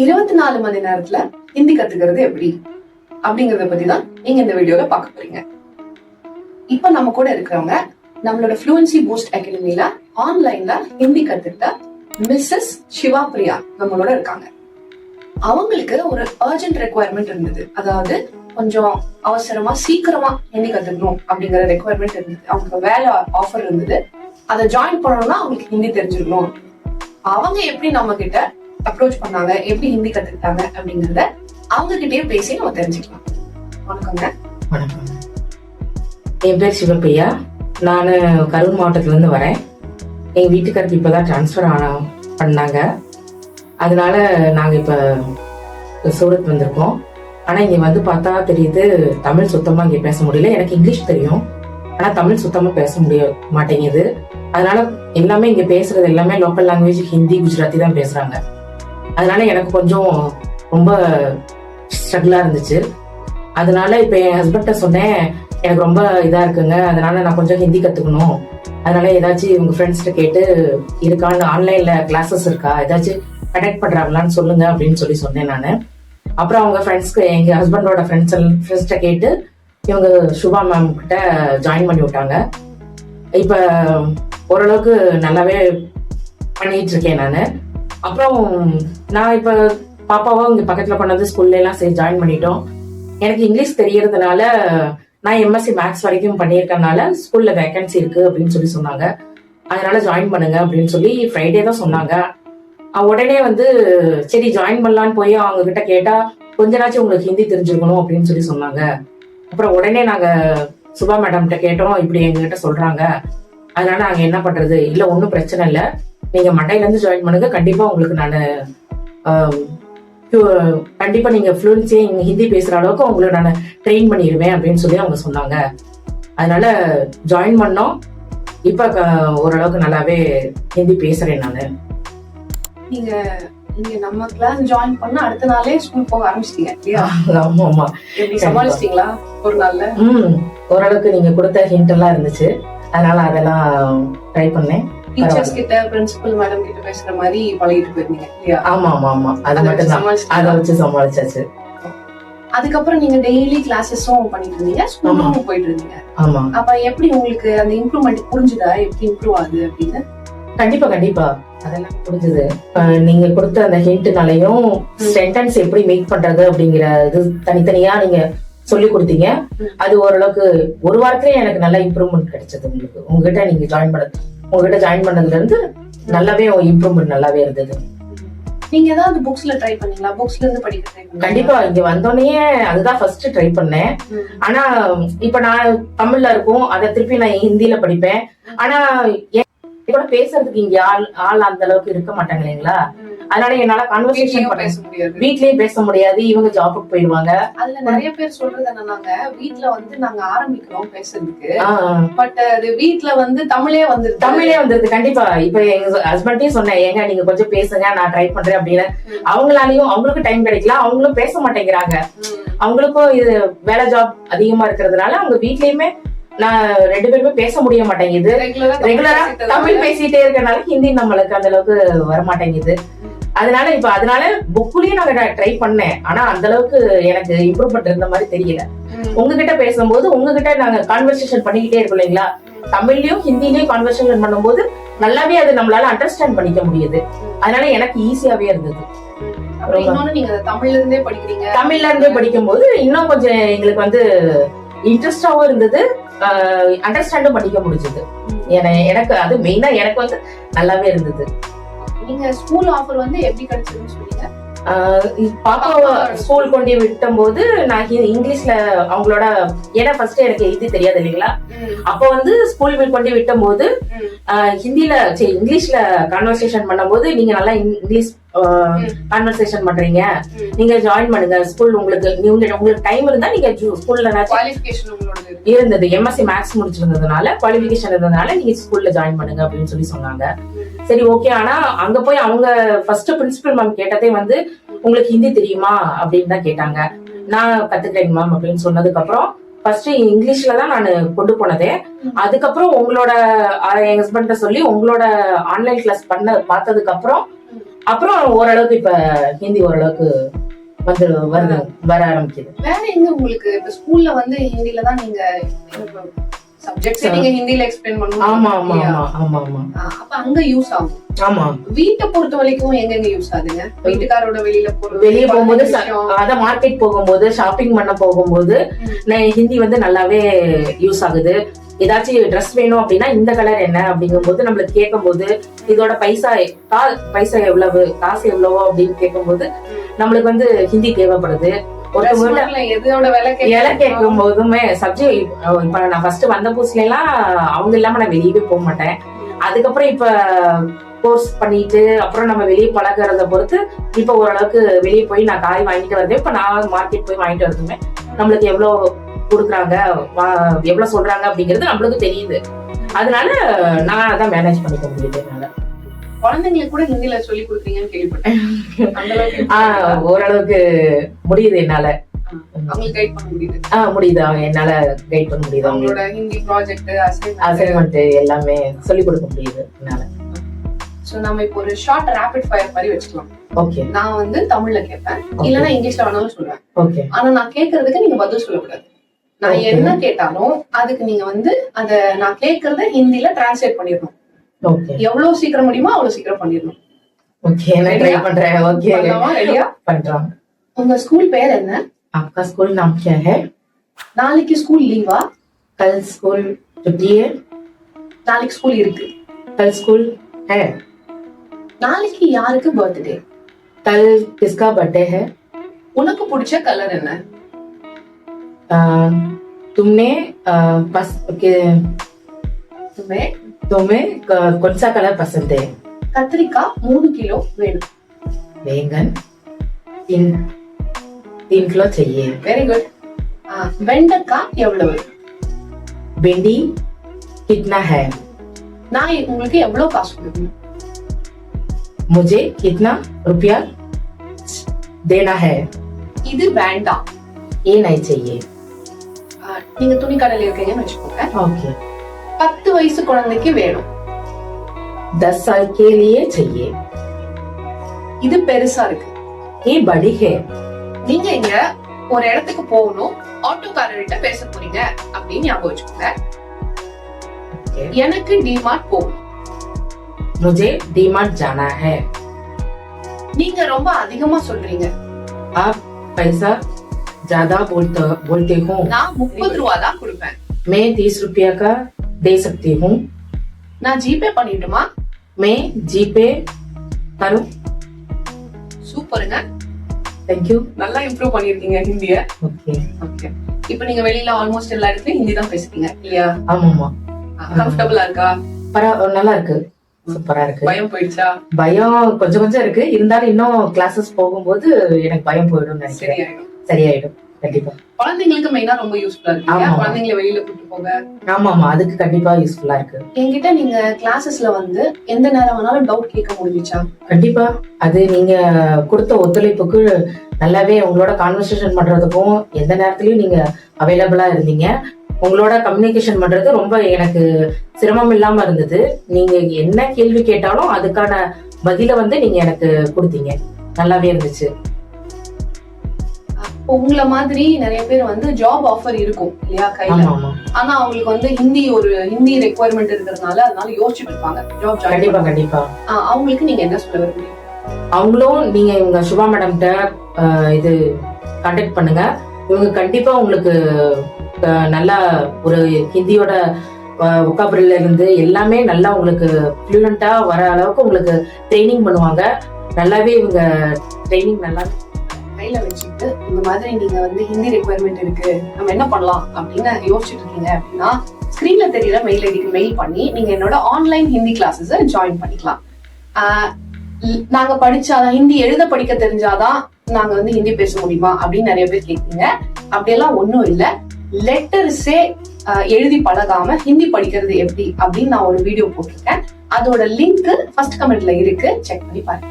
24 மணி நேரத்துல ஹிந்தி கத்துக்கிறது எப்படி அப்படிங்கறத பத்தி தான் நீங்க இந்த வீடியோல பார்க்க போறீங்க. இப்ப நம்ம கூட இருக்கிறவங்க நம்மளோட ஃப்ளூயன்சி பூஸ்ட் அகாடமில ஆன்லைன்ல ஹிந்தி கத்துக்கிட்ட மிஸ்ஸஸ் சிவா பிரியா நம்மளோட இருக்காங்க. அவங்களுக்கு ஒரு அர்ஜென்ட் ரெக்குவயர்மெண்ட் இருந்தது, அதாவது கொஞ்சம் அவசரமா சீக்கிரமா ஹிந்தி கத்துக்கணும் அப்படிங்கிற ரெக்குவயர்மெண்ட் இருந்தது. அவங்களுக்கு வேலை ஆஃபர் இருந்தது, அதை ஜாயின் பண்ணணும்னா அவங்களுக்கு ஹிந்தி தெரிஞ்சிருக்கணும். அவங்க எப்படி நம்ம கிட்ட அப்ரோச் பண்ணாங்க, எப்படி ஹிந்தி கத்துக்கிட்டாங்க அப்படிங்கறத அவங்க கிட்டயே பேசி நம்ம தெரிஞ்சுக்கலாம். வணக்கங்க. வணக்கம், என் பேர் சிவப்பிரியா. நான் கரூர் மாவட்டத்துல இருந்து வரேன். எங்க வீட்டுக்காரருக்கு இப்பதான் டிரான்ஸ்பர் பண்ணாங்க, அதனால நாங்க இப்ப சூரத் வந்திருக்கோம். ஆனா இங்க வந்து பார்த்தா தெரியுது, தமிழ் சுத்தமா இங்க பேச முடியல. எனக்கு இங்கிலீஷ் தெரியும், ஆனா தமிழ் சுத்தமா பேச முடிய மாட்டேங்குது. அதனால எல்லாமே இங்க பேசுறது எல்லாமே லோக்கல் லாங்குவேஜ் ஹிந்தி, குஜராத்தி தான் பேசுறாங்க. அதனால எனக்கு கொஞ்சம் ரொம்ப ஸ்ட்ரகிளா இருந்துச்சு. அதனால இப்ப என் ஹஸ்பண்ட சொன்னேன், எனக்கு ரொம்ப இதா இருக்குங்க, அதனால நான் கொஞ்சம் ஹிந்தி கத்துக்கணும். அதனால ஏதாச்சும் உங்க ஃப்ரெண்ட்ஸ்கிட்ட கேட்டு இருக்கான்னு, ஆன்லைன்ல கிளாஸஸ் இருக்கா, ஏதாச்சும் கனெக்ட் பண்றாங்களான்னு சொல்லுங்க அப்படின்னு சொன்னேன் நானு. அப்புறம் அவங்க ஃப்ரெண்ட்ஸ்க்கு, எங்க ஹஸ்பண்டோட ஃப்ரெண்ட்ஸ்கிட்ட கேட்டு இவங்க சுபா மேம் கிட்ட ஜாயின் பண்ணி விட்டாங்க. இப்ப ஓரளவுக்கு நல்லாவே பண்ணிட்டு இருக்கேன் நானு. அப்புறம் நான் இப்ப பாப்பாவும் இங்க பக்கத்துல கொண்டாந்து ஸ்கூல்ல எல்லாம் சரி ஜாயின் பண்ணிட்டோம். எனக்கு இங்கிலீஷ் தெரியறதுனால நான் எம்எஸ்சி மேக்ஸ் வரைக்கும் பண்ணியிருக்கனால ஸ்கூல்ல வேகன்சி இருக்கு அப்படின்னு சொன்னாங்க. அதனால ஜாயின் பண்ணுங்க அப்படின்னு சொல்லி ஃப்ரைடே தான் சொன்னாங்க. உடனே வந்து சரி ஜாயின் பண்ணலான்னு போய் அவங்க கிட்ட கேட்டா, கொஞ்ச நாச்சும் உங்களுக்கு ஹிந்தி தெரிஞ்சிருக்கணும் அப்படின்னு சொன்னாங்க. அப்புறம் உடனே நாங்க சுபா மேடம் கிட்ட கேட்டோம், இப்படி எங்க கிட்ட சொல்றாங்க, அதனால நாங்க என்ன பண்றது, இல்ல ஒன்னும் பிரச்சனை இல்ல, நீங்க மண்டையில இருந்து ஜாயின் பண்ணுங்க, கண்டிப்பா உங்களுக்கு நான் கண்டிப்பா நீங்க ஃப்ளூயன்சியா ஹிந்தி பேசுற அளவுக்கு உங்களுக்கு நான் ட்ரெயின் பண்ணிடுவேன் அப்படின்னு சொல்லி அவங்க சொன்னாங்க. அதனால ஜாயின் பண்ணோம். இப்ப ஓரளவுக்கு நல்லாவே ஹிந்தி பேசுறேன் நானு. நீங்க நீங்க நம்ம கிளாஸ் ஜாயின் பண்ண அடுத்த நாளே ஸ்கூல் போக ஆரம்பிச்சிட்டீங்க இல்லையா? ஆமா ஆமா. எப்படி சமாளிச்சிட்டீங்களா ஒரு நாள்ல? ஓரளவுக்கு நீங்க கொடுத்த ஹிண்ட் எல்லாம் இருந்துச்சு, அதனால அதெல்லாம் ட்ரை பண்ணேன். டீச்சர்ஸ் கிட்ட, பிரின்சிபல் மேடம் கிட்ட பேசுற மாதிரி பழகிட்டு போயிருந்தீங்க இல்லையா? ஆமா ஆமா ஆமா, அது மட்டும் தான், அதை வச்சு சமாளிச்சாச்சு. அதுக்கப்புறம் நீங்க டெய்லி கிளாஸஸும் பண்ணிட்டு இருந்தீங்க, ஸ்கூலும் போயிட்டு இருந்தீங்க. ஆமா. அப்ப எப்படி உங்களுக்கு அந்த இம்ப்ரூவ்மெண்ட் புரிஞ்சுதா, எப்படி இம்ப்ரூவ் ஆகுது அப்படின்னு? கண்டிப்பா கண்டிப்பா அதெல்லாம் புரிஞ்சுது. நீங்க கொடுத்த அந்த ஹிண்ட்னாலையும் சென்டென்ஸ் எப்படி மேக் பண்றது அப்படிங்கிற இது தனித்தனியா நீங்க சொல்லி கொடுத்தீங்க. அது ஓரளவுக்கு ஒரு வாரத்திலே எனக்கு நல்ல இம்ப்ரூவ்மெண்ட் கிடைச்சது. உங்களுக்கு உங்ககிட்ட ஜாயின் பண்ணதுல இருந்து நல்லாவே இம்ப்ரூவ்மெண்ட் நல்லாவே இருந்தது. நீங்க ஏதாவது புக்ஸ்ல ட்ரை பண்ணீங்களா? புக்ஸ்ல இருந்து படிக்க கண்டிப்பா இங்க வந்தோடனே அதுதான் ஃபர்ஸ்ட் ட்ரை பண்ணேன். ஆனா இப்ப நான் தமிழ்ல இருக்கும், அதை திருப்பி நான் ஹிந்தியில படிப்பேன். ஆனா கூட பேசுறதுக்கு இங்க ஆள் அந்த அளவுக்கு இருக்க மாட்டாங்க இல்லைங்களா? அதனால என்னால கான்வர்சேஷன் பேச முடியாது, வீட்லயே பேச முடியாது. இவங்க ஜாபுக்கு போயிடுவாங்க. அதுல நிறைய பேர் சொல்றது என்னன்னாங்க, வீட்ல வந்து நாங்க ஆரம்பிக்கிறோம் பேசுறதுக்கு, பட் அது வீட்ல வந்து தமிழே வந்துருது. கண்டிப்பா இப்ப எங்க ஹஸ்பண்டையும் சொன்னேன், ஏங்க நீங்க கொஞ்சம் பேசுங்க, நான் ட்ரை பண்றேன் அப்படின்னு. அவங்களுக்கு டைம் கிடைக்கல, அவங்களும் பேச மாட்டேங்கிறாங்க. அவங்களுக்கும் இது வேலை ஜாப் அதிகமா இருக்கிறதுனால அவங்க வீட்லயுமே நான் 2 பேருமே பேச முடிய மாட்டேங்குது. ரெகுலரா தமிழ் பேசிட்டே இருக்கனால ஹிந்தி நம்மளுக்கு அந்த அளவுக்கு வர மாட்டேங்குது. அதனால புக்லயும் நாங்க ட்ரை பண்ணேன், ஆனா அந்த அளவுக்கு எனக்கு இம்ப்ரூவ்மெண்ட் இருந்த மாதிரி தெரியல. உங்ககிட்ட பேசும்போது உங்ககிட்ட நாங்க கான்வர்சேஷன் பண்ணிக்கிட்டே இருக்கோம் இல்லைங்களா, தமிழ்லயும் ஹிந்திலயும் கான்வர்சேஷன் பண்ணும்போது நல்லாவே அது நம்மளால அண்டர்ஸ்டாண்ட் பண்ணிக்க முடியுது. அதனால எனக்கு ஈஸியாவே இருந்தது. நீங்க தமிழ்ல இருந்தே படிக்கும் போது இன்னும் கொஞ்சம் எங்களுக்கு வந்து இன்ட்ரெஸ்டாவும் இருந்தது, அண்டர்ஸ்டாண்டும் பண்ணிக்க முடிஞ்சது. எனக்கு அது மெயினா எனக்கு வந்து நல்லாவே இருந்தது. நீங்க ஸ்கூல் ஆஃபர் வந்து எப்படி கிடைச்சதுன்னு சொல்லுங்க. பாப்பாவை ஸ்கூல் கொண்டு விட்டும் போது நான் இங்கிலீஷ்ல அவங்களோட, ஏன்னா ஃபர்ஸ்ட் எனக்கு ஹிந்தி தெரியாது இல்லைங்களா, அப்ப வந்து ஸ்கூல் கொண்டு விட்டும் போது இங்கிலீஷ்ல கான்வர்சேஷன் பண்ணும் போது, நீங்க நல்லா இங்கிலீஷ் கான்வர்சேஷன் பண்றீங்க, நீங்க ஜாயின் பண்ணுங்க ஸ்கூல், உங்களுக்கு டைம் இருந்தா நீங்க ஸ்கூல்ல இருந்தது எம்எஸ்சி மேக்ஸ் முடிச்சிருந்ததுனால குவாலிஃபிகேஷன் இருந்ததுனால நீங்க ஸ்கூல்ல ஜாயின் பண்ணுங்க அப்படின்னு சொன்னாங்க. சரி ஓகே. ஆனா அங்க போய் அவங்க ஃபர்ஸ்ட் பிரின்சிபல் மேம் கேட்டதே வந்து, உங்களுக்கு ஹிந்தி தெரியுமா அப்படின்னு தான் கேட்டாங்க. நான் கத்துக்கிறேன் மேம் அப்படின்னு சொன்னதுக்கு அப்புறம் ஃபர்ஸ்ட் இங்கிலீஷ்ல தான் நான் கொண்டு போனதே. அதுக்கப்புறம் உங்களோட என் ஹஸ்பண்ட சொல்லி உங்களோட ஆன்லைன் கிளாஸ் பார்த்ததுக்கு அப்புறம் அப்புறம் ஓரளவுக்கு இப்ப ஹிந்தி ஓரளவுக்கு வர ஆரம்பிக்குது. வேற எங்க உங்களுக்கு இப்ப ஸ்கூல்ல வந்து ஹிந்தில தான் நீங்க சப்ஜெக்ட்ஸ் நீங்க ஹிந்தில எக்ஸ்பிளைன் பண்ணனும். ஆமா ஆமா ஆமா ஆமா ஆமா. அப்ப அங்க யூஸ் ஆகும். ஆமா. வீட்டை பொறுத்த வரைக்கும் எங்க யூஸ் ஆகுதுங்க? வீட்டுக்காரோட வெளிய போகும்போது, அத மார்க்கெட் போகும்போது, ஷாப்பிங் பண்ண போகும்போது ஹிந்தி வந்து நல்லாவே யூஸ் ஆகுது. ஏதாச்சும் ட்ரெஸ் வேணும் அப்படின்னா இந்த கலர் என்ன அப்படிங்கும் போது நம்மளுக்கு கேட்கும் போது, இதோட பைசா எவ்வளவு, காசு எவ்வளவோ அப்படின்னு கேட்கும் போது நம்மளுக்கு வந்து ஹிந்தி தேவைப்படுது. இலை கேட்கும் போதுமே சப்ஜெக்ட் இப்ப நான் ஃபர்ஸ்ட் வந்த புதுசுல எல்லாம் அவங்க இல்லாம நான் வெளியவே போக மாட்டேன். அதுக்கப்புறம் இப்ப கோர்ஸ் பண்ணிட்டு அப்புறம் நம்ம வெளியே பழகிறத பொறுத்து இப்ப ஓரளவுக்கு வெளியே போய் நான் காய் வாங்கிட்டு வருவேன். இப்ப நான் மார்க்கெட் போய் வாங்கிட்டு வரதுமே நம்மளுக்கு எவ்வளவு கொடுக்குறாங்க, எவ்வளவு சொல்றாங்க அப்படிங்கிறது நம்மளுக்கு தெரியுது. அதனால நான் அதான் மேனேஜ் பண்ணிக்க முடியுது. என்னால குழந்தைங்களுக்கு கூட ஹிந்தில சொல்லி கொடுக்குறீங்கன்னு கேள்விப்பட்டேன். ஓரளவுக்கு முடியுது என்னால. அவங்களுக்கு கைட் பண்ண முடியுது. முடியுது, என்னால கைட் பண்ண முடியுது. அவங்களோட ஹிந்தி ப்ராஜெக்ட், அசைன்மெண்ட் எல்லாமே சொல்லி கொடுக்க முடியுது என்னால. சோ நம்ம இப்போ ஒரு ஷார்ட் ரேபிட் ஃபயர் மாதிரி வச்சுக்கலாம். ஓகே. நான் வந்து தமிழ்ல கேட்பேன், இல்லனா இங்கிலீஷ்ல வேணாலும் சொல்லுவேன். ஓகே. ஆனா நான் கேக்குறதுக்கு நீங்க பதில் சொல்லக்கூடாது. நான் என்ன கேட்டாலும் அதுக்கு நீங்க வந்து அத நான் கேக்குறத ஹிந்தில டிரான்ஸ்லேட் பண்ணிடணும். ஓகே. எவ்வளவு சீக்கிரம் முடியுமோ அவ்வளவு சீக்கிரம் பண்ணிடணும். ஓகே, நான் ட்ரை பண்றேன். ஓகே, ரெடியா? பண்றோம். உங்க ஸ்கூல் பேர் என்ன? आपका स्कूल नाम क्या है? நாளைக்கு ஸ்கூல் லீவா? कल स्कूल छुट्टी है. நாளைக்கு ஸ்கூல் இருக்கு. कल स्कूल है. நாளைக்கு யாருக்கு பர்த்டே? कल किसका बर्थडे है? உனக்கு பிடிச்ச கலர் என்ன? तुम्हें कौन सा कलर पसंद है? கத்திரிக்காய் 3 கிலோ வேணும். बैंगन 3 किलो चाहिए. Very good. வெண்டைக்காய் எவ்வளவு? भिंडी कितना है? நான் உங்களுக்கு எவ்வளவு காசு கொடுக்கணும்? मुझे कितना रुपया देना है? இது வேண்டாம். ये नहीं चाहिए. நீங்க துணி கடையில இருக்கீங்கன்னு வச்சுக்கோங்க. ओके. 10 வயசு குழந்தைக்கு வேணும். 10 साल के लिए चाहिए. இது பெருசா இருக்கு. ये बड़ी है. நீங்க இங்க ஒரு இடத்துக்கு போகணும், ஆட்டோக்காரர்கிட்ட பேச போறீங்க அப்படின்னு ஞாபகம் வச்சுக்கோங்க. எனக்கு டிமார்ட் போகணும். मुझे डीमार्ट जाना है. நீங்க ரொம்ப அதிகமா சொல்றீங்க. आप पैसा ज्यादा बोलते हो. நான் 30 ரூபா தான் கொடுப்பேன். मैं 30 रुपया का दे सकती हूँ. நான் ஜிபே பண்ணிட்டுமா? मैं जीपे करूँ. சூப்பருங்க. Thank you. நல்லா இம்ப்ரூவ் பண்ணிருக்கீங்க ஹிந்திய. ஓகே. ஓகே. இப்போ நீங்க வெளியில ஆல்மோஸ்ட் எல்லா இடத்துலயும் ஹிந்தி தான் பேசுறீங்க இல்லையா? ஆமாமா. கம்ஃபர்ட்டபிளா இருக்கா? நல்லா இருக்கு. சூப்பரா இருக்கு. பயம் போயிடுச்சா? பயம் கொஞ்சம் இருக்கு. இருந்தாலும் இன்னும் கிளாஸஸ் போகும்போது எனக்கு பயம் போயிடும் நினைக்கிறேன். சரியாயிடும் கண்டிப்பா. குழந்தைங்களுக்கு மெயினா ரொம்ப யூஸ்ஃபுல்லா இருக்கு. குழந்தைங்களை வெளியில கூட்டு போக. ஆமாமா, அதுக்கு கண்டிப்பா யூஸ்ஃபுல்லா இருக்கு. என்கிட்ட நீங்க கிளாஸஸ்ல வந்து எந்த நேரம் வேணாலும் டவுட் கேட்க முடிஞ்சுச்சா? கண்டிப்பா. அது நீங்க கொடுத்த ஒத்துழைப்புக்கு நல்லாவே உங்களோட கான்வர்சேஷன் பண்றதுக்கும் எந்த நேரத்திலயும் நீங்க அவைலபிளா இருந்தீங்க. உங்களோட கம்யூனிகேஷன் பண்றது ரொம்ப எனக்கு சிரமம் இல்லாம இருந்தது. நீங்க என்ன கேள்வி கேட்டாலும் அதுக்கான பதில வந்து நீங்க எனக்கு கொடுத்தீங்க. நல்லாவே இருந்துச்சு. உங்களை மாதிரி நிறைய பேர் வந்து ஜாப் ஆஃபர் இருக்கும் இல்லையா கையில. ஆனா அவங்களுக்கு வந்து ஹிந்தி ரெக்குவயர்மெண்ட் இருக்கிறதுனால அதனால யோசிச்சுட்டு இருப்பாங்க ஜாப் ஜாயின். கண்டிப்பா. அவங்களுக்கு நீங்க என்ன சொல்ல விரும்புறீங்க? அவங்களும் நீங்க இவங்க சுபா மேடம்கிட்ட இது கான்டாக்ட் பண்ணுங்க. இவங்க கண்டிப்பா உங்களுக்கு நல்லா ஒரு ஹிந்தியோட ஒகாபுலரில இருந்து எல்லாமே நல்லா உங்களுக்கு ஃப்ளூயண்டா வர அளவுக்கு உங்களுக்கு ட்ரைனிங் பண்ணுவாங்க. நல்லாவே இவங்க ட்ரைனிங் நல்லா கையில வச்சுட்டு இந்த மாதிரி நீங்க வந்து ஹிந்தி ரெக்குவயர்மெண்ட் இருக்கு, நம்ம என்ன பண்ணலாம் அப்படின்னு யோசிச்சுட்டு இருக்கீங்க அப்படின்னா ஸ்கிரீன்ல தெரியற மெயில் ஐடிக்கு மெயில் பண்ணி நீங்க என்னோட ஆன்லைன் ஹிந்தி கிளாஸஸ் ஜாயின் பண்ணிக்கலாம். நாங்க படிச்சாதான் ஹிந்தி எழுத படிக்க தெரிஞ்சாதான் நாங்க வந்து ஹிந்தி பேச முடியுமா அப்படின்னு நிறைய பேர் கேட்பீங்க. அப்படியெல்லாம் ஒண்ணும் இல்ல. லெட்டர்ஸே எழுதி பழகாம ஹிந்தி படிக்கிறது எப்படி அப்படின்னு நான் ஒரு வீடியோ போட்டிருக்கேன். அதோட லிங்க் ஃபர்ஸ்ட் கமெண்ட்ல இருக்கு, செக் பண்ணி பாருங்க.